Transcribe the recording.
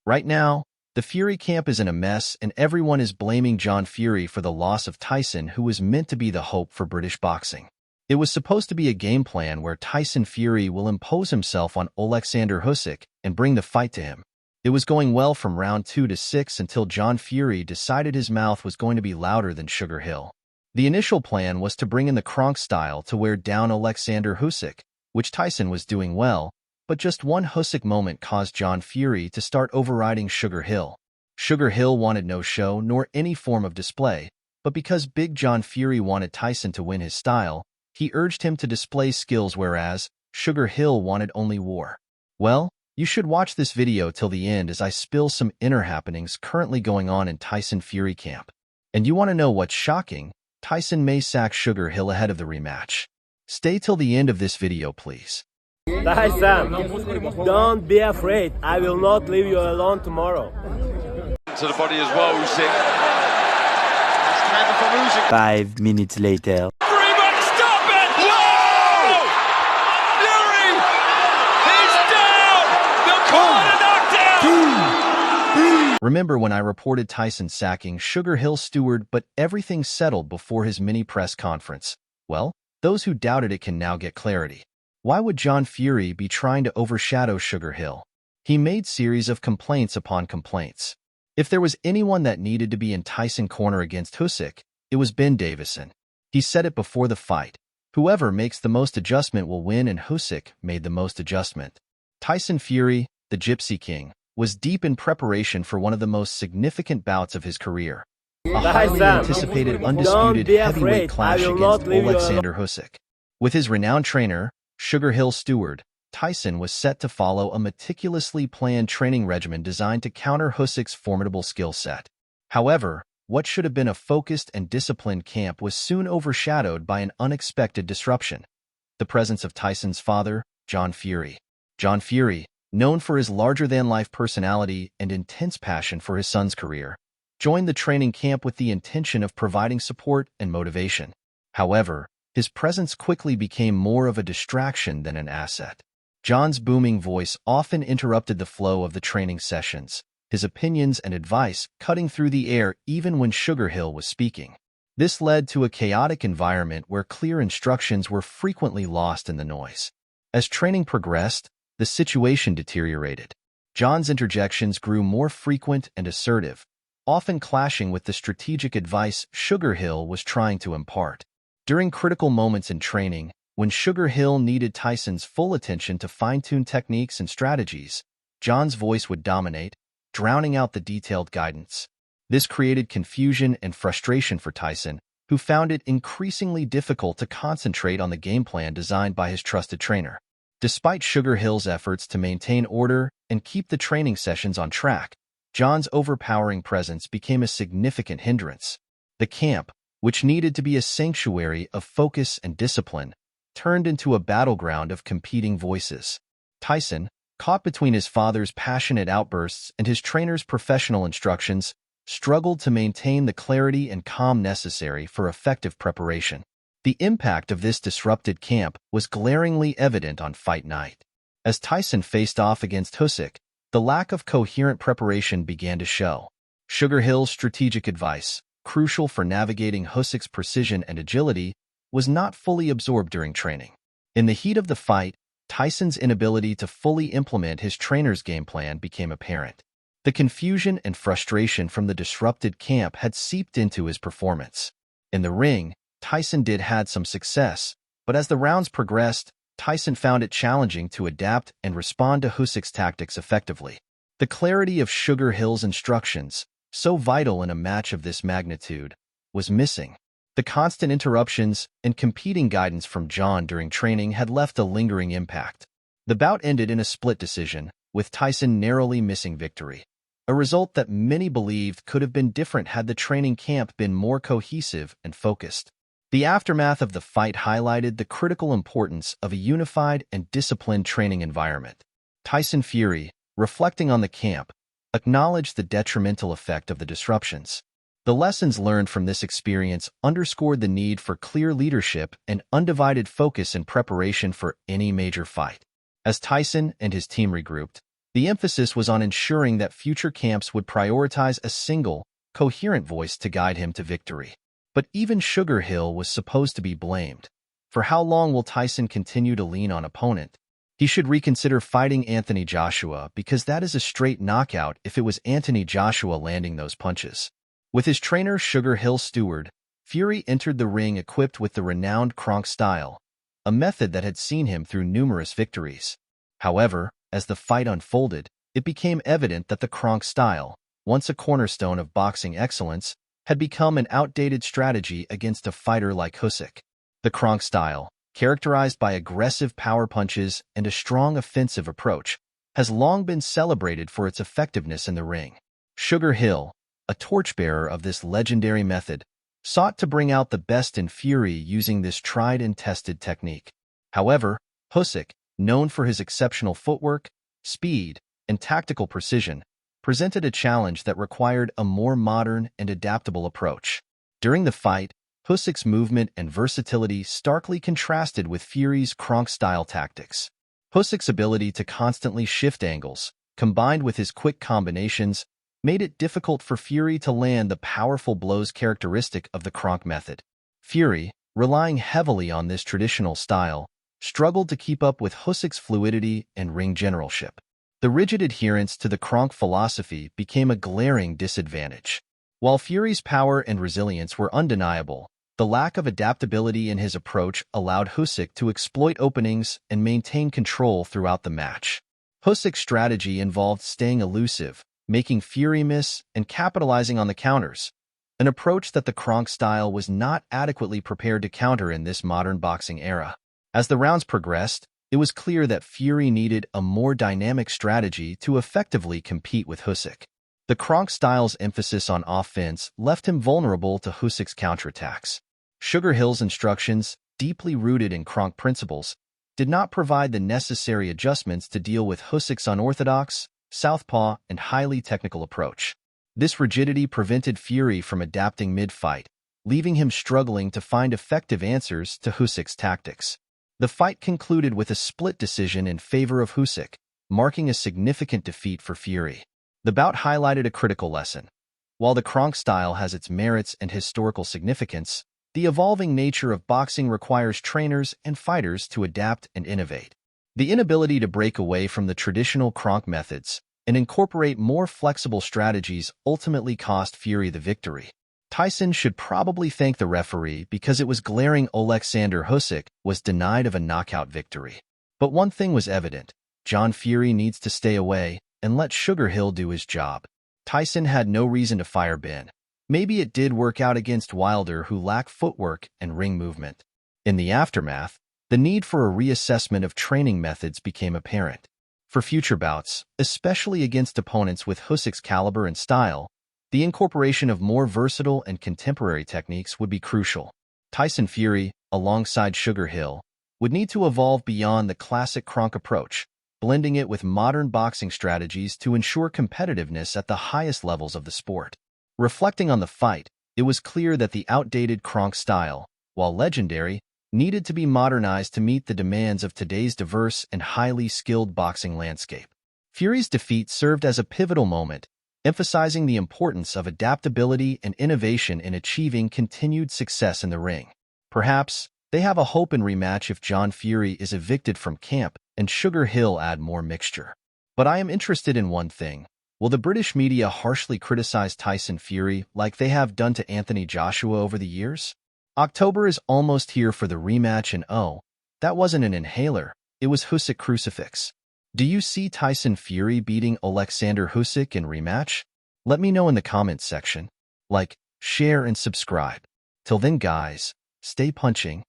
Right now, the Fury camp is in a mess and everyone is blaming John Fury for the loss of Tyson, who was meant to be the hope for British boxing. It was supposed to be a game plan where Tyson Fury will impose himself on Alexander Usyk and bring the fight to him. It was going well from round 2 to 6 until John Fury decided his mouth was going to be louder than Sugar Hill. The initial plan was to bring in the Kronk style to wear down Alexander Usyk, which Tyson was doing well, but just one Usyk moment caused John Fury to start overriding Sugar Hill. Sugar Hill wanted no show nor any form of display, but because Big John Fury wanted Tyson to win his style, he urged him to display skills, whereas Sugar Hill wanted only war. Well, you should watch this video till the end as I spill some inner happenings currently going on in Tyson Fury camp. And you want to know what's shocking? Tyson may sack Sugar Hill ahead of the rematch. Stay till the end of this video, please. Tyson, don't be afraid. I will not leave you alone tomorrow. To the body as well, Usyk. 5 minutes later. Freeman, stop it! Whoa! Fury! He's down! The corner knockdown! Remember when I reported Tyson sacking Sugar Hill Stewart, but everything settled before his mini press conference? Well, those who doubted it can now get clarity. Why would John Fury be trying to overshadow Sugar Hill? He made series of complaints upon complaints. If there was anyone that needed to be in Tyson's corner against Usyk, it was Ben Davison. He said it before the fight. Whoever makes the most adjustment will win, and Usyk made the most adjustment. Tyson Fury, the Gypsy King, was deep in preparation for one of the most significant bouts of his career. A highly anticipated undisputed heavyweight clash against Alexander Usyk. With his renowned trainer, Sugar Hill Stewart, Tyson was set to follow a meticulously planned training regimen designed to counter Usyk's formidable skill set. However, what should have been a focused and disciplined camp was soon overshadowed by an unexpected disruption: the presence of Tyson's father, John Fury. John Fury, known for his larger-than-life personality and intense passion for his son's career, joined the training camp with the intention of providing support and motivation. However, his presence quickly became more of a distraction than an asset. John's booming voice often interrupted the flow of the training sessions, his opinions and advice cutting through the air even when Sugar Hill was speaking. This led to a chaotic environment where clear instructions were frequently lost in the noise. As training progressed, the situation deteriorated. John's interjections grew more frequent and assertive, often clashing with the strategic advice Sugar Hill was trying to impart. During critical moments in training, when Sugar Hill needed Tyson's full attention to fine-tune techniques and strategies, John's voice would dominate, drowning out the detailed guidance. This created confusion and frustration for Tyson, who found it increasingly difficult to concentrate on the game plan designed by his trusted trainer. Despite Sugar Hill's efforts to maintain order and keep the training sessions on track, John's overpowering presence became a significant hindrance. The camp, which needed to be a sanctuary of focus and discipline, turned into a battleground of competing voices. Tyson, caught between his father's passionate outbursts and his trainer's professional instructions, struggled to maintain the clarity and calm necessary for effective preparation. The impact of this disrupted camp was glaringly evident on fight night. As Tyson faced off against Usyk, the lack of coherent preparation began to show. Sugar Hill's strategic advice, crucial for navigating Usyk's precision and agility, was not fully absorbed during training. In the heat of the fight, Tyson's inability to fully implement his trainer's game plan became apparent. The confusion and frustration from the disrupted camp had seeped into his performance. In the ring, Tyson had some success, but as the rounds progressed, Tyson found it challenging to adapt and respond to Usyk's tactics effectively. The clarity of Sugar Hill's instructions, so vital in a match of this magnitude, was missing. The constant interruptions and competing guidance from John during training had left a lingering impact. The bout ended in a split decision, with Tyson narrowly missing victory, a result that many believed could have been different had the training camp been more cohesive and focused. The aftermath of the fight highlighted the critical importance of a unified and disciplined training environment. Tyson Fury, reflecting on the camp, acknowledged the detrimental effect of the disruptions. The lessons learned from this experience underscored the need for clear leadership and undivided focus in preparation for any major fight. As Tyson and his team regrouped, The emphasis was on ensuring that future camps would prioritize a single, coherent voice to guide him to victory. But even Sugar Hill was supposed to be blamed. For how long will Tyson continue to lean on opponent? He should reconsider fighting Anthony Joshua because that is a straight knockout if it was Anthony Joshua landing those punches. With his trainer Sugar Hill Stewart, Fury entered the ring equipped with the renowned Kronk style, a method that had seen him through numerous victories. However, as the fight unfolded, it became evident that the Kronk style, once a cornerstone of boxing excellence, had become an outdated strategy against a fighter like Usyk. The Kronk style, characterized by aggressive power punches and a strong offensive approach, has long been celebrated for its effectiveness in the ring. Sugar Hill, a torchbearer of this legendary method, sought to bring out the best in Fury using this tried and tested technique. However, Usyk, known for his exceptional footwork, speed, and tactical precision, presented a challenge that required a more modern and adaptable approach. During the fight, Usyk's movement and versatility starkly contrasted with Fury's Kronk-style tactics. Usyk's ability to constantly shift angles, combined with his quick combinations, made it difficult for Fury to land the powerful blows characteristic of the Kronk method. Fury, relying heavily on this traditional style, struggled to keep up with Usyk's fluidity and ring generalship. The rigid adherence to the Kronk philosophy became a glaring disadvantage. While Fury's power and resilience were undeniable, the lack of adaptability in his approach allowed Usyk to exploit openings and maintain control throughout the match. Usyk's strategy involved staying elusive, making Fury miss, and capitalizing on the counters, an approach that the Kronk style was not adequately prepared to counter in this modern boxing era. As the rounds progressed, it was clear that Fury needed a more dynamic strategy to effectively compete with Usyk. The Kronk style's emphasis on offense left him vulnerable to Usyk's counterattacks. Sugar Hill's instructions, deeply rooted in Kronk principles, did not provide the necessary adjustments to deal with Usyk's unorthodox, southpaw, and highly technical approach. This rigidity prevented Fury from adapting mid-fight, leaving him struggling to find effective answers to Usyk's tactics. The fight concluded with a split decision in favor of Usyk, marking a significant defeat for Fury. The bout highlighted a critical lesson. While the Kronk style has its merits and historical significance, the evolving nature of boxing requires trainers and fighters to adapt and innovate. The inability to break away from the traditional Kronk methods and incorporate more flexible strategies ultimately cost Fury the victory. Tyson should probably thank the referee because it was glaring Alexander Usyk was denied of a knockout victory. But one thing was evident: John Fury needs to stay away and let Sugar Hill do his job. Tyson had no reason to fire Ben. Maybe it did work out against Wilder, who lacked footwork and ring movement. In the aftermath, the need for a reassessment of training methods became apparent. For future bouts, especially against opponents with Usyk's caliber and style, the incorporation of more versatile and contemporary techniques would be crucial. Tyson Fury, alongside Sugar Hill, would need to evolve beyond the classic Kronk approach, blending it with modern boxing strategies to ensure competitiveness at the highest levels of the sport. Reflecting on the fight, it was clear that the outdated Kronk style, while legendary, needed to be modernized to meet the demands of today's diverse and highly skilled boxing landscape. Fury's defeat served as a pivotal moment, emphasizing the importance of adaptability and innovation in achieving continued success in the ring. Perhaps they have a hope in rematch if John Fury is evicted from camp and Sugar Hill add more mixture. But I am interested in one thing. Will the British media harshly criticize Tyson Fury like they have done to Anthony Joshua over the years? October is almost here for the rematch, and oh, that wasn't an inhaler, it was Usyk crucifix. Do you see Tyson Fury beating Alexander Usyk in rematch? Let me know in the comments section. Like, share, and subscribe. Till then guys, stay punching,